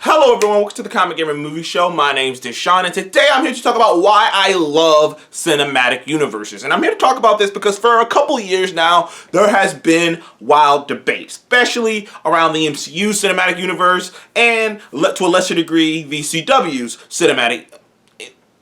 Hello everyone, welcome to the Comic Gamer Movie Show. My name's Deshaun, and today I'm here to talk about why I love cinematic universes. And I'm here to talk about this because for a couple years now, there has been wild debate, especially around the MCU cinematic universe and, to a lesser degree, the CW's cinematic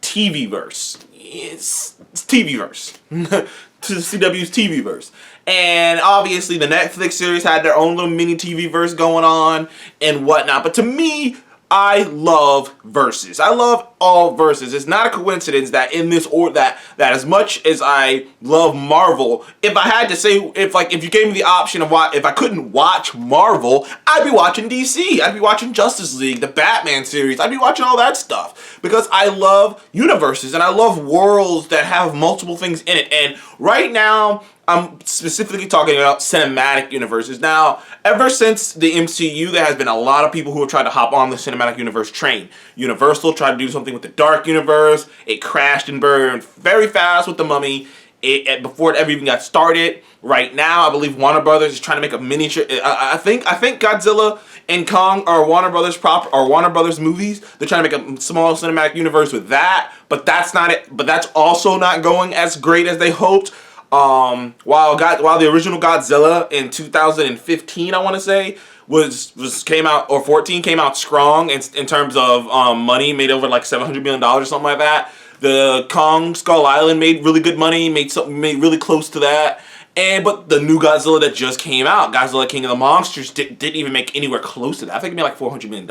TV-verse. It's TV-verse. To the CW's TV-verse. And obviously the Netflix series had their own little mini TV-verse going on and whatnot. But to me, I love verses. I love all verses. It's not a coincidence that in this order that as much as I love Marvel, if I had to say, if you gave me the option of if I couldn't watch Marvel, I'd be watching DC. I'd be watching Justice League, the Batman series. I'd be watching all that stuff because I love universes and I love worlds that have multiple things in it. And right now, I'm specifically talking about cinematic universes. Now, ever since the MCU, there has been a lot of people who have tried to hop on the cinematic universe train. Universal tried to do something with the Dark Universe. It crashed and burned very fast with The Mummy. Before it ever even got started. Right now, I believe Warner Brothers is trying to make a miniature. I think Godzilla and Kong are Warner Brothers movies. They're trying to make a small cinematic universe with that, but that's not it. But that's also not going as great as they hoped. While the original Godzilla in 2015, I want to say, came out, or 14 came out strong in terms of money, made over like $700 million or something like that. The Kong Skull Island made really good money, made really close to that. But the new Godzilla that just came out, Godzilla King of the Monsters, didn't even make anywhere close to that. I think it made like $400 million.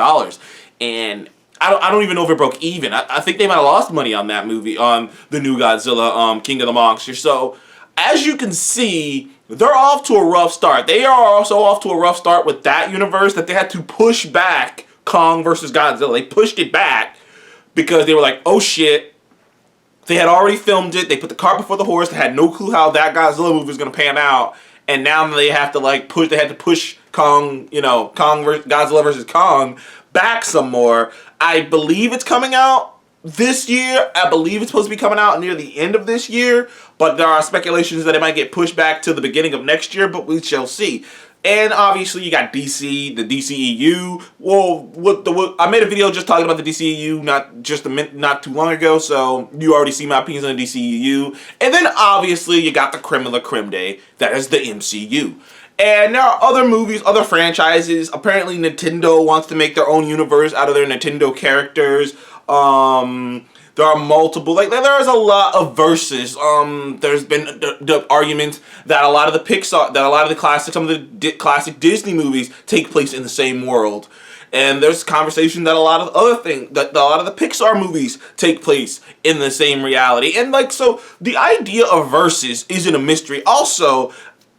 And I don't even know if it broke even. I think they might have lost money on that movie, on the new Godzilla King of the Monsters. So, as you can see, they're off to a rough start. They are also off to a rough start with that universe that they had to push back Kong versus Godzilla. They pushed it back because they were like, oh shit. They had already filmed it. They put the cart before the horse. They had no clue how that Godzilla movie was going to pan out. And now they have to push Kong, Godzilla versus Kong back some more. I believe it's coming out this year. I believe it's supposed to be coming out near the end of this year, but there are speculations that it might get pushed back to the beginning of next year, but we shall see. And obviously you got DC, the DCEU. Well, I made a video just talking about the DCEU not too long ago, so you already see my opinions on the DCEU. And then obviously you got the creme de la creme day, that is the MCU. And there are other movies, other franchises. Apparently Nintendo wants to make their own universe out of their Nintendo characters. There are multiple, there's a lot of verses. There's been the argument that a lot of some of the classic Disney movies take place in the same world. And there's conversation that a lot of the Pixar movies take place in the same reality. And so the idea of verses isn't a mystery. Also,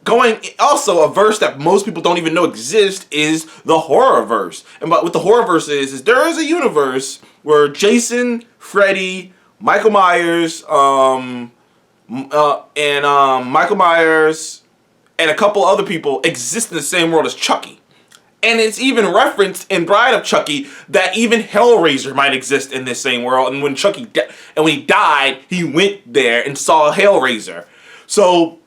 a verse that most people don't even know exists is the horror verse. And what the horror verse is there is a universe where Jason, Freddy, Michael Myers, and a couple other people exist in the same world as Chucky. And it's even referenced in Bride of Chucky that even Hellraiser might exist in this same world. And when when he died, he went there and saw Hellraiser. So,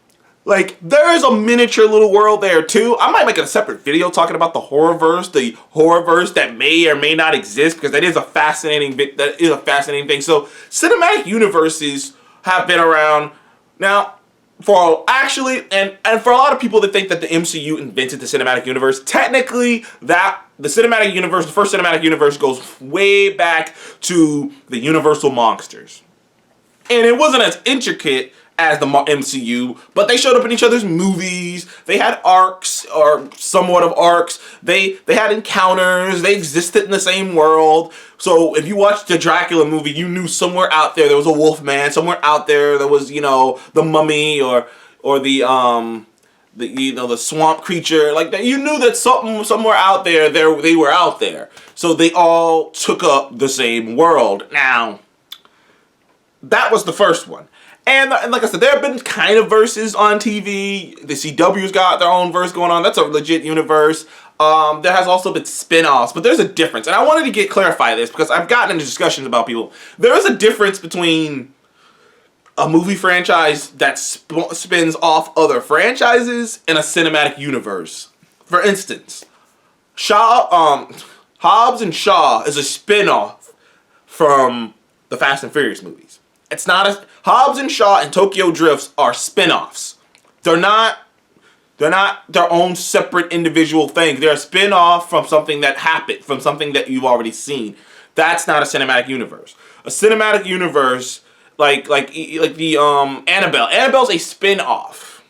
there is a miniature little world there too. I might make a separate video talking about the horror verse that may or may not exist, because that is a fascinating thing. So cinematic universes have been around now for for a lot of people that think that the MCU invented the cinematic universe. Technically, the first cinematic universe goes way back to the Universal Monsters. And it wasn't as intricate as the MCU, but they showed up in each other's movies. They had arcs, or somewhat of arcs. They had encounters. They existed in the same world. So if you watched the Dracula movie, you knew somewhere out there was a Wolfman. Somewhere out there was, the Mummy or the swamp creature. You knew that somewhere out there they were out there. So they all took up the same world. Now, that was the first one. And like I said, there have been kind of verses on TV. The CW's got their own verse going on. That's a legit universe. There has also been spin-offs, but there's a difference. And I wanted to clarify this because I've gotten into discussions about people. There is a difference between a movie franchise that spins off other franchises and a cinematic universe. For instance, Hobbs and Shaw is a spin-off from the Fast and Furious movies. It's not a Hobbs and Shaw and Tokyo Drifts are spin-offs. They're not their own separate individual things. They're a spin-off from something that happened, from something that you've already seen. That's not a cinematic universe. A cinematic universe, like the Annabelle. Annabelle's a spin-off.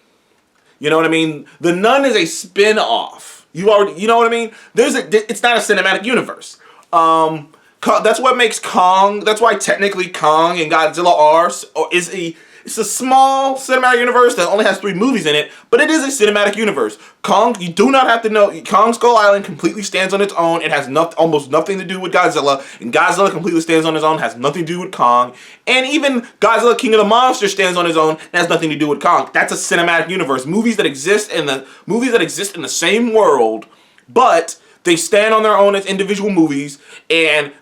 You know what I mean? The Nun is a spin-off. You know what I mean? It's not a cinematic universe. That's what makes Kong. That's why technically Kong and Godzilla it's a small cinematic universe that only has 3 movies in it, but it is a cinematic universe. Kong, you do not have to know. Kong Skull Island completely stands on its own. It has almost nothing to do with Godzilla, and Godzilla completely stands on its own, has nothing to do with Kong. And even Godzilla King of the Monsters stands on its own and has nothing to do with Kong. That's a cinematic universe. Movies that exist in the same world, but they stand on their own as individual movies, and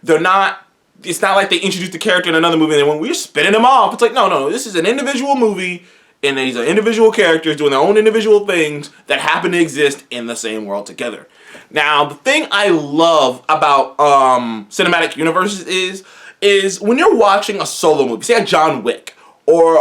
it's not like they introduced the character in another movie and then when we're spinning them off, it's like, no, this is an individual movie and these are individual characters doing their own individual things that happen to exist in the same world together. Now, the thing I love about cinematic universes is when you're watching a solo movie, say a John Wick or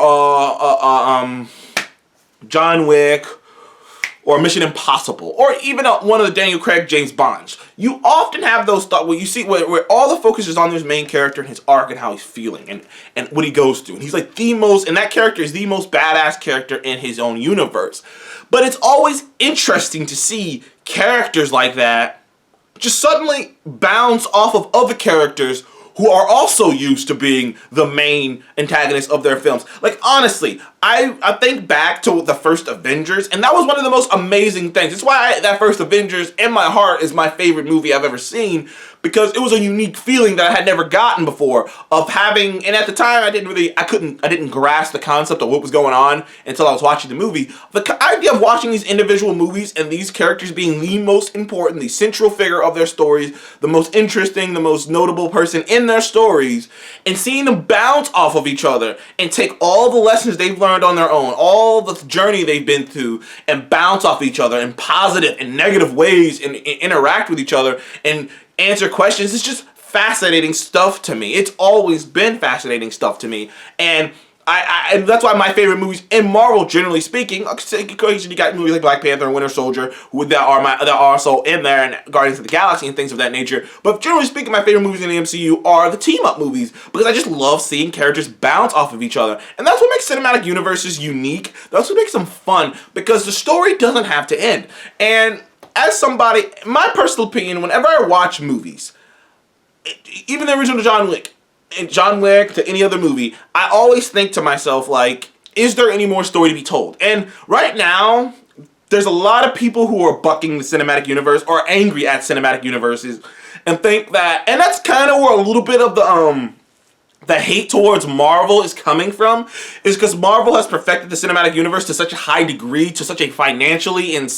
or Mission Impossible, or even one of the Daniel Craig James Bonds. You often have those thoughts where you see where all the focus is on this main character and his arc and how he's feeling and what he goes through. And he's like and that character is the most badass character in his own universe. But it's always interesting to see characters like that just suddenly bounce off of other characters who are also used to being the main antagonist of their films. Like, honestly, I think back to the first Avengers, and that was one of the most amazing things. It's why that first Avengers, in my heart, is my favorite movie I've ever seen, because it was a unique feeling that I had never gotten before of having, and at the time I didn't grasp the concept of what was going on until I was watching the movie. The idea of watching these individual movies and these characters being the most important, the central figure of their stories, the most interesting, the most notable person in their stories, and seeing them bounce off of each other and take all the lessons they've learned on their own, all the journey they've been through, and bounce off each other in positive and negative ways and interact with each other and answer questions. It's just fascinating stuff to me. It's always been fascinating stuff to me. And and that's why my favorite movies in Marvel, generally speaking, occasionally you got movies like Black Panther and Winter Soldier that are also in there, and Guardians of the Galaxy and things of that nature. But generally speaking, my favorite movies in the MCU are the team-up movies, because I just love seeing characters bounce off of each other. And that's what makes cinematic universes unique. That's what makes them fun, because the story doesn't have to end. And as somebody, my personal opinion, whenever I watch movies, even the original John Wick to any other movie, I always think to myself, like, is there any more story to be told? And right now, there's a lot of people who are bucking the cinematic universe or angry at cinematic universes and think that, and that's kind of where a little bit of the hate towards Marvel is coming from, is because Marvel has perfected the cinematic universe to such a high degree, to such a financially and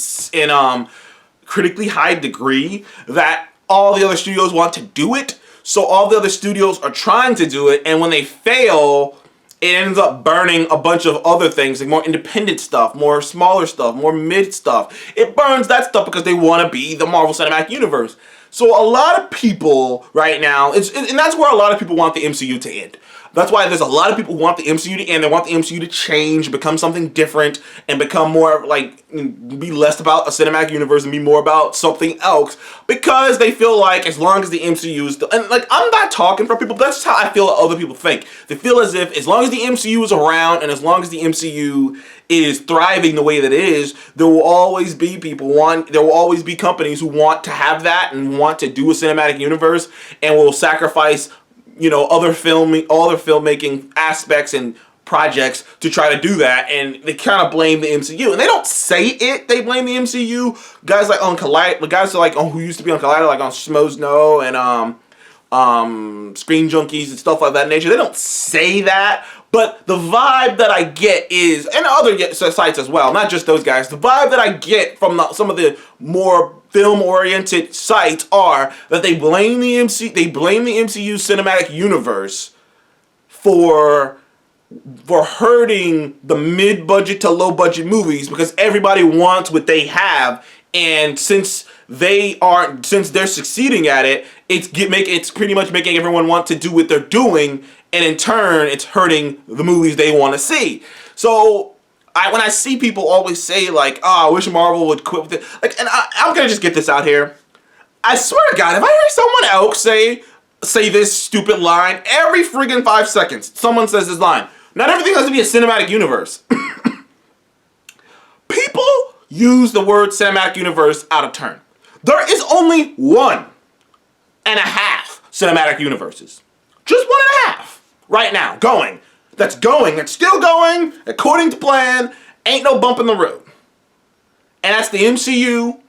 critically high degree, that all the other studios want to do it. So all the other studios are trying to do it, and when they fail, it ends up burning a bunch of other things, like more independent stuff, more smaller stuff, more mid stuff. It burns that stuff because they want to be the Marvel Cinematic Universe. So a lot of people right now, and that's where a lot of people want the MCU to end. That's why there's a lot of people who want the MCU to end. They want the MCU to change, become something different, and become more like, be less about a cinematic universe and be more about something else, because they feel like as long as the MCU is still, and like, I'm not talking for people, but that's just how I feel other people think. They feel as if as long as the MCU is around and as long as the MCU is thriving the way that it is, there will always be there will always be companies who want to have that and want to do a cinematic universe and will sacrifice, you know, all their filmmaking aspects and projects to try to do that, and they kind of blame the MCU. And they don't say it, they blame the MCU. Guys like on Collider, guys like who used to be on Collider, like on Schmoes Know and Screen Junkies and stuff like that nature, they don't say that. But the vibe that I get is, and other sites as well, not just those guys, the vibe that I get from some of the more film-oriented sites are that they blame the MCU cinematic universe for hurting the mid-budget to low-budget movies, because everybody wants what they have, and since they aren't, since they're succeeding at it, it's pretty much making everyone want to do what they're doing, and in turn, it's hurting the movies they want to see. So when I see people always say like, "Oh, I wish Marvel would quit with it," like, and I'm gonna just get this out here. I swear to God, if I hear someone else say this stupid line every friggin' 5 seconds, someone says this line. Not everything has to be a cinematic universe. People use the word cinematic universe out of turn. There is only 1.5 cinematic universes. Just 1.5 right now, going. That's still going, according to plan, ain't no bump in the road. And that's the MCU,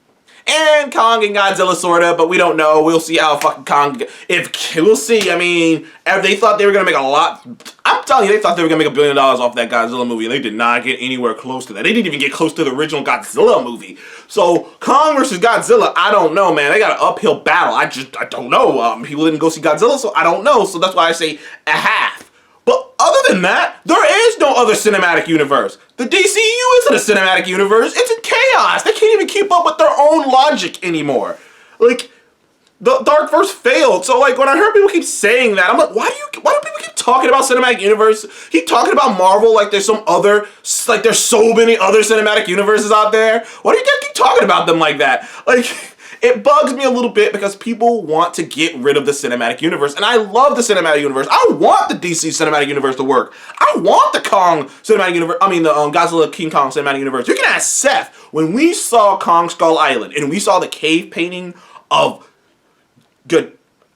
and Kong and Godzilla, sorta, but we don't know. We'll see how fucking Kong, we'll see. I mean, they thought they were gonna make a lot. I'm telling you, they thought they were gonna make $1 billion off that Godzilla movie, and they did not get anywhere close to that. They didn't even get close to the original Godzilla movie. So, Kong versus Godzilla, I don't know, man. They got an uphill battle. I don't know. People didn't go see Godzilla, so I don't know. So that's why I say 1/2. But other than that, there is no other cinematic universe. The DCU isn't a cinematic universe. It's in chaos. They can't even keep up with their own logic anymore. Like, the Darkverse failed. So, like, when I heard people keep saying that, I'm like, why do people keep talking about cinematic universe? Keep talking about Marvel like there's like there's so many other cinematic universes out there. Why do you guys keep talking about them like that? Like, it bugs me a little bit because people want to get rid of the cinematic universe. And I love the cinematic universe. I want the DC cinematic universe to work. I want the Kong cinematic universe. I mean, the Godzilla King Kong cinematic universe. You can ask Seth. When we saw Kong Skull Island and we saw the cave painting of I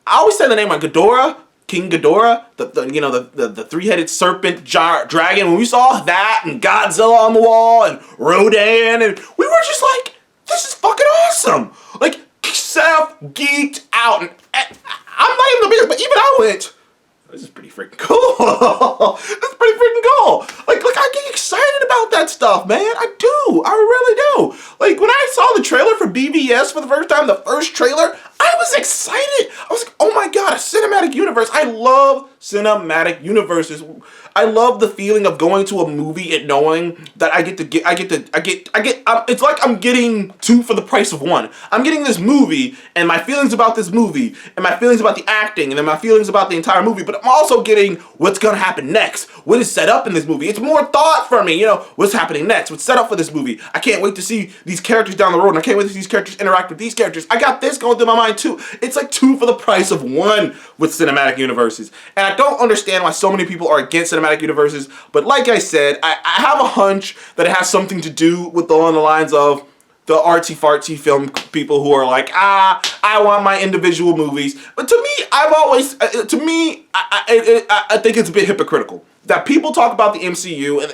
always say the name like Ghidorah, King Ghidorah, the three-headed serpent dragon. When we saw that and Godzilla on the wall and Rodan, and we were just like, this is fucking awesome. Like, Seth geeked out, and I'm not even the biggest, but even I went, this is pretty freaking cool. This is pretty freaking cool. Like, I get excited about that stuff, man. I do. I really do. Like, when I saw the trailer for BVS for the first time, the first trailer, I was excited. I was like, oh my God, a cinematic universe. I love cinematic universes. I love the feeling of going to a movie and knowing that it's like I'm getting 2 for the price of 1. I'm getting this movie and my feelings about this movie and my feelings about the acting and then my feelings about the entire movie, but I'm also getting what's gonna happen next. What is set up in this movie? It's more thought for me, what's happening next, what's set up for this movie. I can't wait to see these characters down the road, and I can't wait to see these characters interact with these characters. I got this going through my mind too. It's like 2 for the price of 1 with cinematic universes. And I don't understand why so many people are against cinematic universes, but like I said, I have a hunch that it has something to do with along the lines of the artsy-fartsy film people who are like, I want my individual movies. But to me, I think it's a bit hypocritical that people talk about the MCU and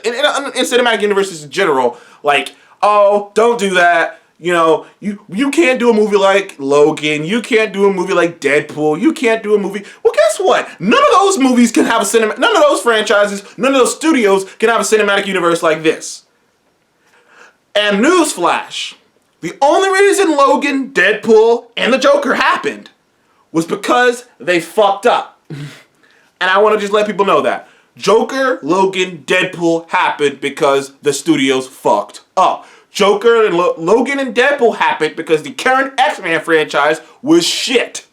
cinematic universes in general, like, oh, don't do that. You can't do a movie like Logan. You can't do a movie like Deadpool. You can't do a movie. Well, guess what? None of those movies can have none of those franchises, none of those studios can have a cinematic universe like this. And newsflash, the only reason Logan, Deadpool, and the Joker happened was because they fucked up. And I want to just let people know that. Joker, Logan, Deadpool happened because the studios fucked up. Joker and Logan and Deadpool happened because the current X-Men franchise was shit.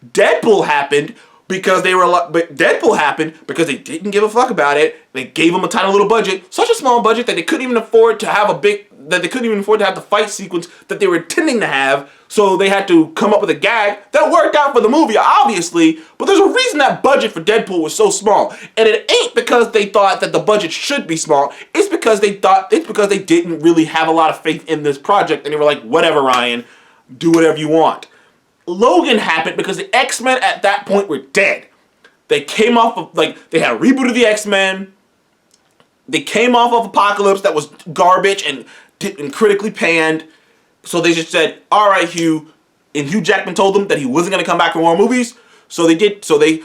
Deadpool happened because Deadpool happened because they didn't give a fuck about it. They gave them a tiny little budget, such a small budget that they couldn't even afford to have the fight sequence that they were intending to have. So they had to come up with a gag that worked out for the movie, obviously. But there's a reason that budget for Deadpool was so small, and it ain't because they thought that the budget should be small. It's because they didn't really have a lot of faith in this project, and they were like, whatever, Ryan, do whatever you want. Logan happened because the X-Men at that point were dead. They came off of, they had a reboot of the X-Men. They came off of Apocalypse that was garbage and critically panned. So they just said, all right, Hugh. And Hugh Jackman told them that he wasn't going to come back for more movies. So they did. So they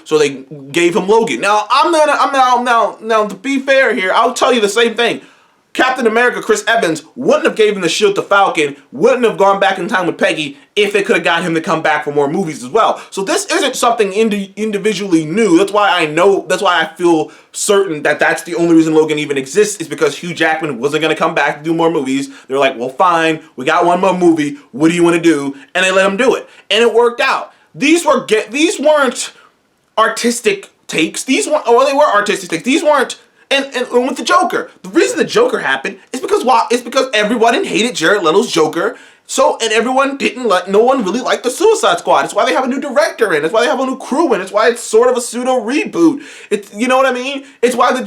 gave him Logan. Now, now to be fair here, I'll tell you the same thing. Captain America, Chris Evans, wouldn't have given the shield to Falcon, wouldn't have gone back in time with Peggy if they could have got him to come back for more movies as well. So this isn't something individually new. That's why I feel certain that that's the only reason Logan even exists, is because Hugh Jackman wasn't going to come back to do more movies. They're like, well, fine, we got one more movie. What do you want to do? And they let him do it. And it worked out. These weren't artistic takes. They were artistic takes. These weren't. And with the Joker, the reason the Joker happened is because everyone hated Jared Leto's Joker. So, and no one really liked the Suicide Squad. It's why they have a new director in. It's why they have a new crew in. It's why it's sort of a pseudo reboot. You know what I mean? That's why the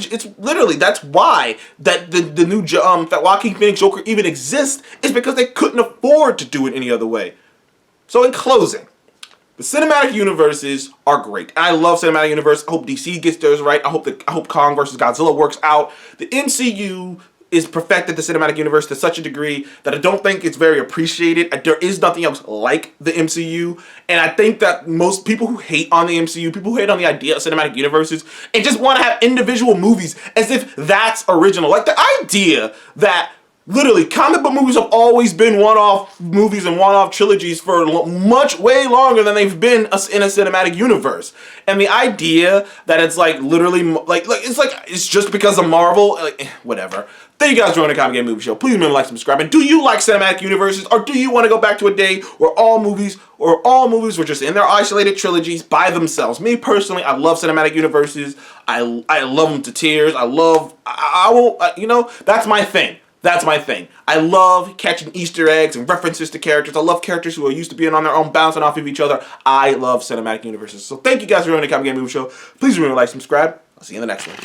new that Joaquin Phoenix Joker even exists, is because they couldn't afford to do it any other way. So in closing, the cinematic universes are great. I love cinematic universe. I hope DC gets theirs right. I hope Kong vs. Godzilla works out. The MCU is perfected the cinematic universe to such a degree that I don't think it's very appreciated. There is nothing else like the MCU. And I think that most people who hate on the MCU, people who hate on the idea of cinematic universes, and just want to have individual movies as if that's original. Like the idea that literally, comic book movies have always been one-off movies and one-off trilogies for way longer than they've been in a cinematic universe. And the idea that it's like literally it's just because of Marvel, whatever. Thank you guys for joining the Comic Game Movie Show. Please remember to like, subscribe. And do you like cinematic universes, or do you want to go back to a day where all movies were just in their isolated trilogies by themselves? Me personally, I love cinematic universes. I love them to tears. That's my thing. That's my thing. I love catching Easter eggs and references to characters. I love characters who are used to being on their own, bouncing off of each other. I love cinematic universes. So thank you guys for joining the Comic Game Movie Show. Please remember to like, subscribe. I'll see you in the next one.